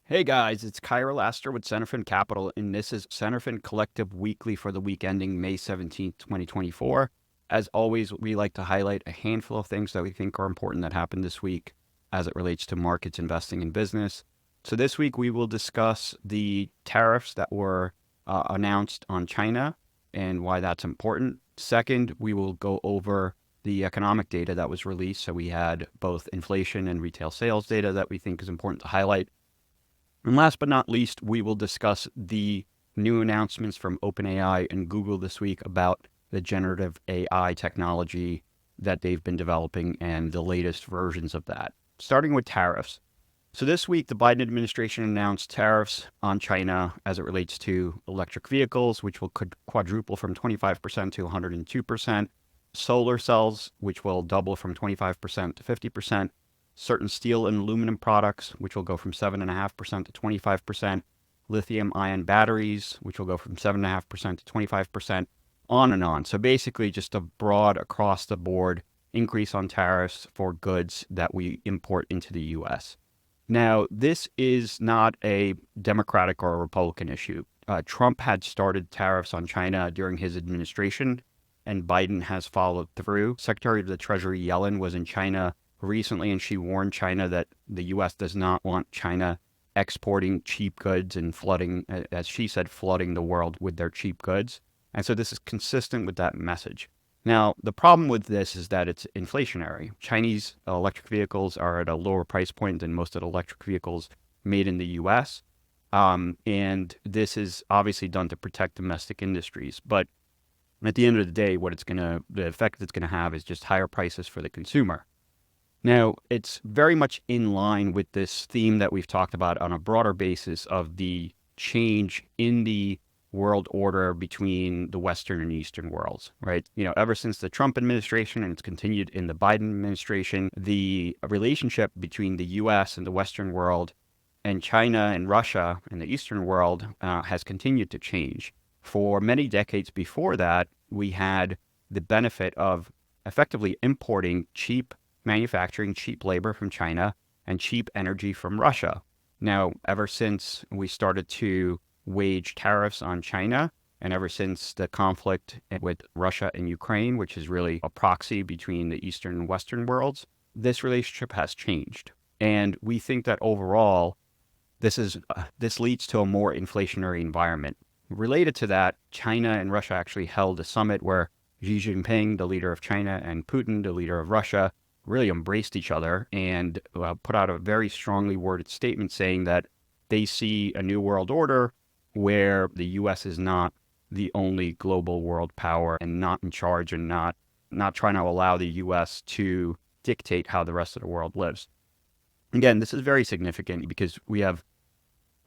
Hey guys, it's Kyrill Asatur with Centerfin Capital, and this is Centerfin Collective Weekly for the week ending May 17th, 2024. As always, we like to highlight a handful of things that we think are important that happened this week as it relates to markets, investing, and business. So this week we will discuss the tariffs that were announced on China and why that's important. Second, we will go over the economic data that was released. So we had both inflation and retail sales data that we think is important to highlight. And last but not least, we will discuss the new announcements from OpenAI and Google this week about the generative AI technology that they've been developing and the latest versions of that. Starting with tariffs. So this week, the Biden administration announced tariffs on China as it relates to electric vehicles, which will quadruple from 25% to 102%, solar cells, which will double from 25% to 50%, certain steel and aluminum products, which will go from 7.5% to 25%, lithium-ion batteries, which will go from 7.5% to 25%, on and on. So basically just a broad across-the-board increase on tariffs for goods that we import into the U.S. Now, this is not a Democratic or a Republican issue. Trump had started tariffs on China during his administration, and Biden has followed through. Secretary of the Treasury Yellen was in China recently, and she warned China that the U.S. does not want China exporting cheap goods and flooding, as she said, flooding the world with their cheap goods. And so this is consistent with that message. Now, the problem with this is that it's inflationary. Chinese electric vehicles are at a lower price point than most of the electric vehicles made in the U.S. And this is obviously done to protect domestic industries. But at the end of the day, the effect it's going to have is just higher prices for the consumer. Now, it's very much in line with this theme that we've talked about on a broader basis of the change in the world order between the Western and Eastern worlds, right? Ever since the Trump administration, and it's continued in the Biden administration, the relationship between the U.S. and the Western world and China and Russia and the Eastern world has continued to change. For many decades before that, we had the benefit of effectively importing manufacturing cheap labor from China and cheap energy from Russia. Now, ever since we started to wage tariffs on China, and ever since the conflict with Russia and Ukraine, which is really a proxy between the Eastern and Western worlds, this relationship has changed. And we think that overall, this leads to a more inflationary environment. Related to that, China and Russia actually held a summit where Xi Jinping, the leader of China, and Putin, the leader of Russia, really embraced each other and put out a very strongly worded statement saying that they see a new world order where the U.S. is not the only global world power and not in charge and not trying to allow the U.S. to dictate how the rest of the world lives. Again, this is very significant because we have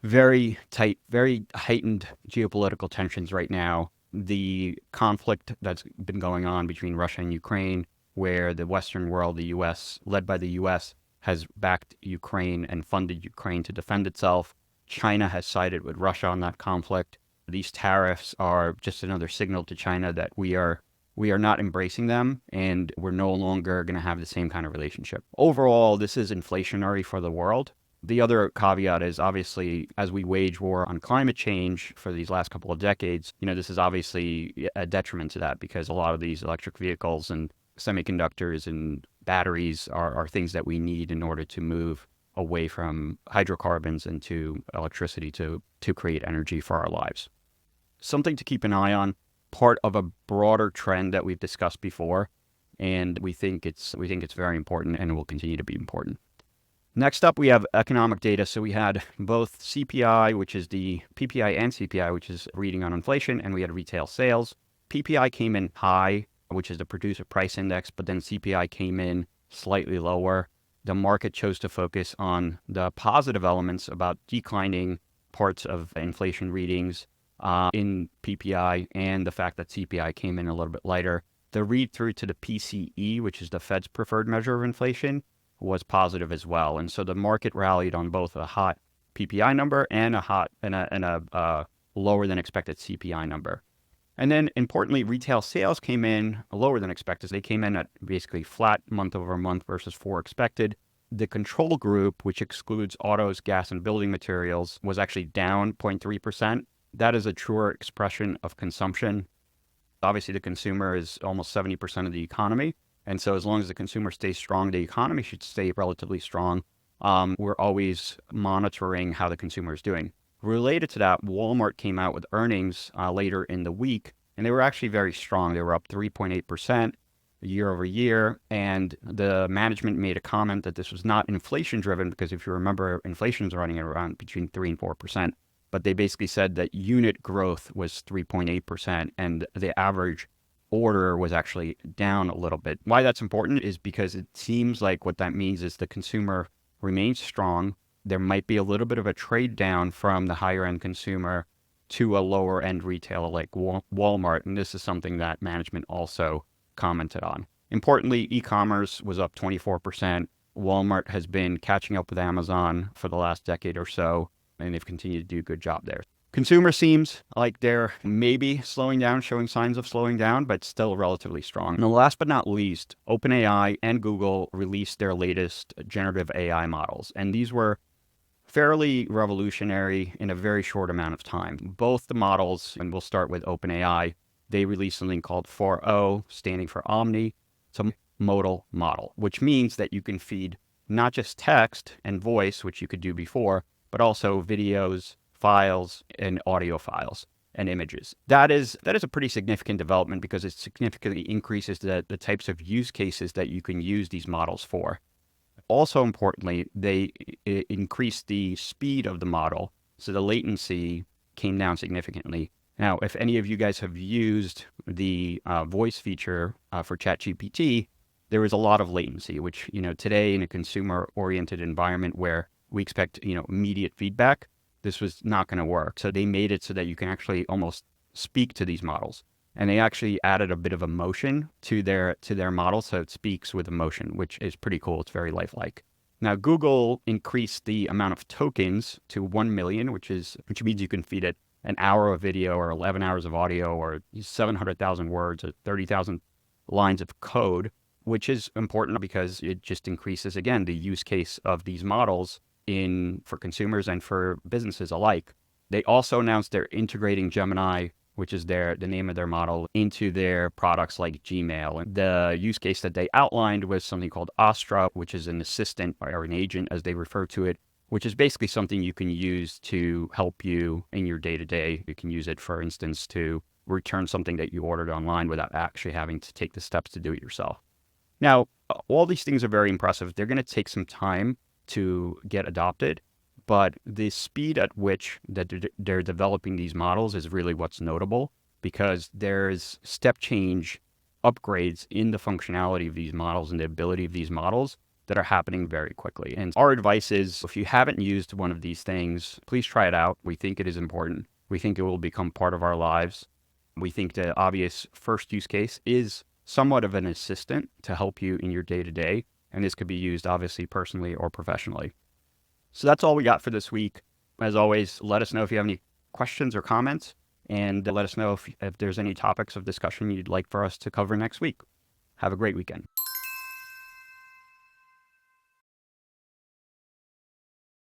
very tight, very heightened geopolitical tensions right now. The conflict that's been going on between Russia and Ukraine, where the Western world, the U.S., led by the U.S., has backed Ukraine and funded Ukraine to defend itself. China has sided with Russia on that conflict. These tariffs are just another signal to China that we are not embracing them, and we're no longer going to have the same kind of relationship. Overall, this is inflationary for the world. The other caveat is obviously, as we wage war on climate change for these last couple of decades, this is obviously a detriment to that because a lot of these electric vehicles and semiconductors and batteries are things that we need in order to move away from hydrocarbons and to electricity to create energy for our lives. Something to keep an eye on, part of a broader trend that we've discussed before, and we think it's very important and it will continue to be important. Next up, we have economic data. So we had both CPI, which is the PPI, and CPI, which is reading on inflation, and we had retail sales. PPI came in high, which is the producer price index, but then CPI came in slightly lower. The market chose to focus on the positive elements about declining parts of inflation readings in PPI and the fact that CPI came in a little bit lighter. The read through to the PCE, which is the Fed's preferred measure of inflation, was positive as well. And so the market rallied on both a hot PPI number and a lower than expected CPI number. And then importantly, retail sales came in lower than expected. They came in at basically flat month over month versus 4 expected. The control group, which excludes autos, gas, and building materials, was actually down 0.3%. That is a truer expression of consumption. Obviously, the consumer is almost 70% of the economy. And so as long as the consumer stays strong, the economy should stay relatively strong. We're always monitoring how the consumer is doing. Related to that, Walmart came out with earnings later in the week, and they were actually very strong. They were up 3.8% year over year. And the management made a comment that this was not inflation driven, because if you remember, inflation is running at around between 3 and 4%. But they basically said that unit growth was 3.8%, and the average order was actually down a little bit. Why that's important is because it seems like what that means is the consumer remains strong. There might be a little bit of a trade down from the higher end consumer to a lower end retailer like Walmart. And this is something that management also commented on. Importantly, e-commerce was up 24%. Walmart has been catching up with Amazon for the last decade or so, and they've continued to do a good job there. Consumer seems like they're maybe slowing down, showing signs of slowing down, but still relatively strong. And last but not least, OpenAI and Google released their latest generative AI models. And these were fairly revolutionary in a very short amount of time. Both the models, and we'll start with OpenAI, they released something called 4O, standing for Omni. It's a modal model, which means that you can feed not just text and voice, which you could do before, but also videos, files, and audio files and images. That is a pretty significant development because it significantly increases the types of use cases that you can use these models for. Also importantly, they increased the speed of the model, so the latency came down significantly. Now, if any of you guys have used the voice feature for ChatGPT, there is a lot of latency, which, today in a consumer-oriented environment where we expect, immediate feedback, this was not going to work. So they made it so that you can actually almost speak to these models. And they actually added a bit of emotion to their model, so it speaks with emotion, which is pretty cool. It's very lifelike. Now, Google increased the amount of tokens to 1 million, which means you can feed it an hour of video or 11 hours of audio or 700,000 words or 30,000 lines of code, which is important because it just increases, again, the use case of these models for consumers and for businesses alike. They also announced they're integrating Gemini, which is the name of their model, into their products like Gmail. And the use case that they outlined was something called Astra, which is an assistant or an agent, as they refer to it, which is basically something you can use to help you in your day-to-day. You can use it, for instance, to return something that you ordered online without actually having to take the steps to do it yourself. Now, all these things are very impressive. They're going to take some time to get adopted, but the speed at which that they're developing these models is really what's notable, because there's step change upgrades in the functionality of these models and the ability of these models that are happening very quickly. And our advice is, if you haven't used one of these things, please try it out. We think it is important. We think it will become part of our lives. We think the obvious first use case is somewhat of an assistant to help you in your day-to-day. And this could be used obviously personally or professionally. So that's all we got for this week. As always, let us know if you have any questions or comments, and let us know if there's any topics of discussion you'd like for us to cover next week. Have a great weekend.